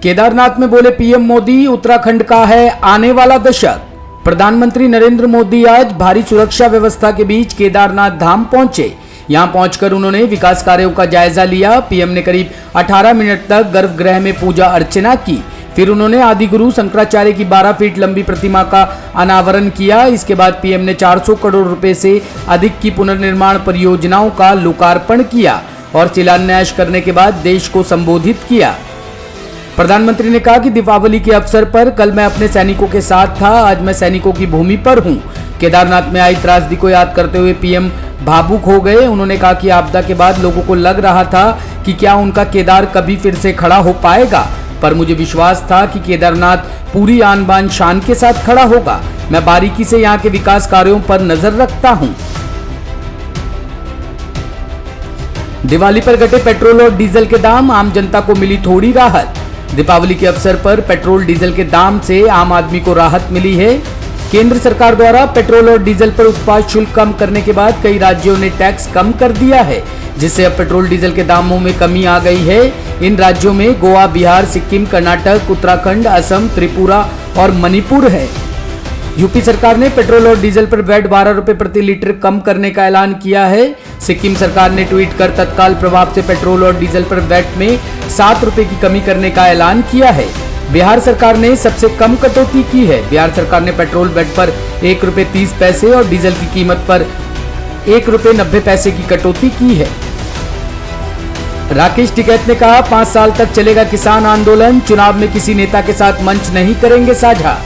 केदारनाथ में बोले पीएम मोदी, उत्तराखंड का है आने वाला दशक। प्रधानमंत्री नरेंद्र मोदी आज भारी सुरक्षा व्यवस्था के बीच केदारनाथ धाम पहुंचे। यहां पहुंचकर उन्होंने विकास कार्यों का जायजा लिया। पीएम ने करीब 18 मिनट तक गर्भगृह में पूजा अर्चना की। फिर उन्होंने आदि गुरु शंकराचार्य की 12 फीट लंबी प्रतिमा का अनावरण किया। इसके बाद पीएम ने 400 करोड़ रुपए से अधिक की पुनर्निर्माण परियोजनाओं का लोकार्पण किया और शिलान्यास करने के बाद देश को संबोधित किया। प्रधानमंत्री ने कहा कि दीपावली के अवसर पर कल मैं अपने सैनिकों के साथ था, आज मैं सैनिकों की भूमि पर हूं। केदारनाथ में आई त्रासदी को याद करते हुए पीएम भावुक हो गए। उन्होंने कहा कि आपदा के बाद लोगों को लग रहा था कि क्या उनका केदार कभी फिर से खड़ा हो पाएगा, पर मुझे विश्वास था कि केदारनाथ पूरी आन बान शान के साथ खड़ा होगा। मैं बारीकी से यहाँ के विकास कार्यों पर नजर रखता हूँ। दिवाली पर घटे पेट्रोल और डीजल के दाम, आम जनता को मिली थोड़ी राहत। दीपावली के अवसर पर पेट्रोल डीजल के दाम से आम आदमी को राहत मिली है। केंद्र सरकार द्वारा पेट्रोल और डीजल पर उत्पाद शुल्क कम करने के बाद कई राज्यों ने टैक्स कम कर दिया है, जिससे अब पेट्रोल डीजल के दामों में कमी आ गई है। इन राज्यों में गोवा, बिहार, सिक्किम, कर्नाटक, उत्तराखंड, असम, त्रिपुरा और मणिपुर है। यूपी सरकार ने पेट्रोल और डीजल पर वैट 12 रुपए प्रति लीटर कम करने का ऐलान किया है। सिक्किम सरकार ने ट्वीट कर तत्काल प्रभाव से पेट्रोल और डीजल पर वैट में 7 रुपए की कमी करने का ऐलान किया है। बिहार सरकार ने सबसे कम कटौती की है। बिहार सरकार ने पेट्रोल वैट पर 1 रुपए 30 पैसे और डीजल की कीमत पर 1 रुपए 90 पैसे की कटौती की है। राकेश टिकैत ने कहा, 5 साल तक चलेगा किसान आंदोलन, चुनाव में किसी नेता के साथ मंच नहीं करेंगे साझा।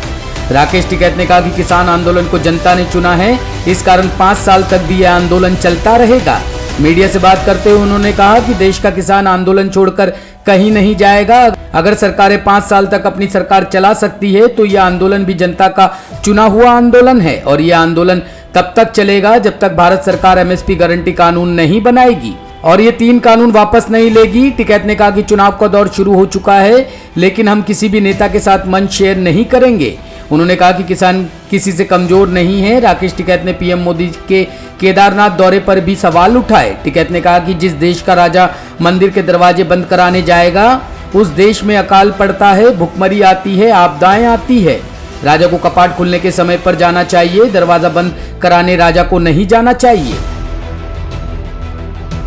राकेश टिकैत ने कहा कि किसान आंदोलन को जनता ने चुना है, इस कारण 5 साल तक भी यह आंदोलन चलता रहेगा। मीडिया से बात करते हुए उन्होंने कहा कि देश का किसान आंदोलन छोड़कर कहीं नहीं जाएगा। अगर सरकारें 5 साल तक अपनी सरकार चला सकती है तो यह आंदोलन भी जनता का चुना हुआ आंदोलन है और यह आंदोलन तब तक चलेगा जब तक भारत सरकार एमएसपी गारंटी कानून नहीं बनाएगी और ये 3 कानून वापस नहीं लेगी। टिकैत ने कहा कि चुनाव का दौर शुरू हो चुका है, लेकिन हम किसी भी नेता के साथ मंच शेयर नहीं करेंगे। उन्होंने कहा कि किसान किसी से कमजोर नहीं है। राकेश टिकैत ने पीएम मोदी के केदारनाथ दौरे पर भी सवाल उठाए। टिकैत ने कहा कि जिस देश का राजा मंदिर के दरवाजे बंद कराने जाएगा, उस देश में अकाल पड़ता है, भुखमरी आती है, आपदाएं आती है। राजा को कपाट खुलने के समय पर जाना चाहिए, दरवाजा बंद कराने राजा को नहीं जाना चाहिए।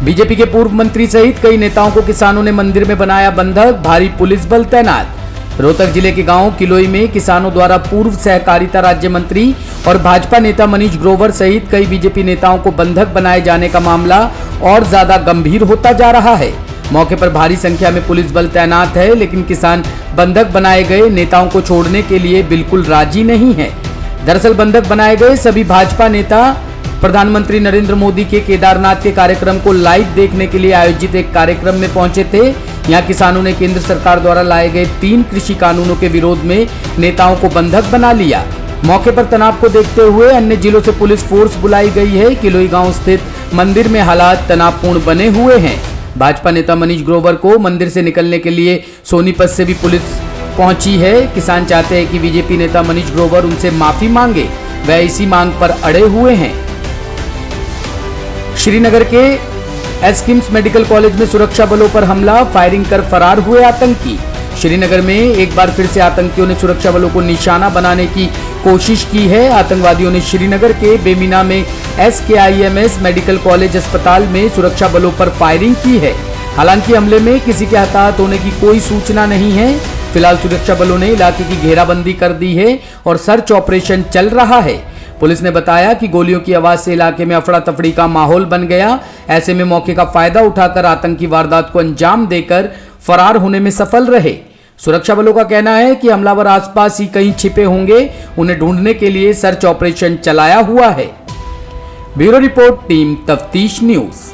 बीजेपी के पूर्व मंत्री सहित कई नेताओं को किसानों ने मंदिर में बनाया बंधक, भारी पुलिस बल तैनात। रोहतक जिले के गांव किलोई में किसानों द्वारा पूर्व सहकारिता राज्य मंत्री और भाजपा नेता मनीष ग्रोवर सहित कई बीजेपी नेताओं को बंधक बनाए जाने का मामला और ज्यादा गंभीर होता जा रहा है। मौके पर भारी संख्या में पुलिस बल तैनात है, लेकिन किसान बंधक बनाए गए नेताओं को छोड़ने के लिए बिल्कुल राजी नहीं है। दरअसल बंधक बनाए गए सभी भाजपा नेता प्रधानमंत्री नरेंद्र मोदी के केदारनाथ के कार्यक्रम को लाइव देखने के लिए आयोजित एक कार्यक्रम में पहुंचे थे। यहां किसानों ने केंद्र सरकार द्वारा लाए गए 3 कृषि कानूनों के विरोध में नेताओं को बंधक बना लिया। मौके पर तनाव को देखते हुए अन्य जिलों से पुलिस फोर्स बुलाई गई है। किलोई गांव स्थित मंदिर में हालात तनावपूर्ण बने हुए हैं। भाजपा नेता मनीष ग्रोवर को मंदिर से निकलने के लिए सोनीपत से भी पुलिस पहुंची है। किसान चाहते हैं कि बीजेपी नेता मनीष ग्रोवर उनसे माफी मांगे, वह इसी मांग पर अड़े हुए हैं। श्रीनगर के एस्किम्स मेडिकल कॉलेज में सुरक्षा बलों पर हमला, फायरिंग कर फरार हुए आतंकी। श्रीनगर में एक बार फिर से आतंकियों ने सुरक्षा बलों को निशाना बनाने की कोशिश की है। आतंकवादियों ने श्रीनगर के बेमिना में SKIMS मेडिकल कॉलेज अस्पताल में सुरक्षा बलों पर फायरिंग की है। हालांकि हमले में किसी के हताहत होने की कोई सूचना नहीं है। फिलहाल सुरक्षा बलों ने इलाके की घेराबंदी कर दी है और सर्च ऑपरेशन चल रहा है। पुलिस ने बताया कि गोलियों की आवाज से इलाके में अफड़ा तफड़ी का माहौल बन गया। ऐसे में मौके का फायदा उठाकर आतंकी वारदात को अंजाम देकर फरार होने में सफल रहे। सुरक्षा बलों का कहना है कि हमलावर आसपास ही कहीं छिपे होंगे, उन्हें ढूंढने के लिए सर्च ऑपरेशन चलाया हुआ है। ब्यूरो रिपोर्ट, टीम तफ्तीश न्यूज।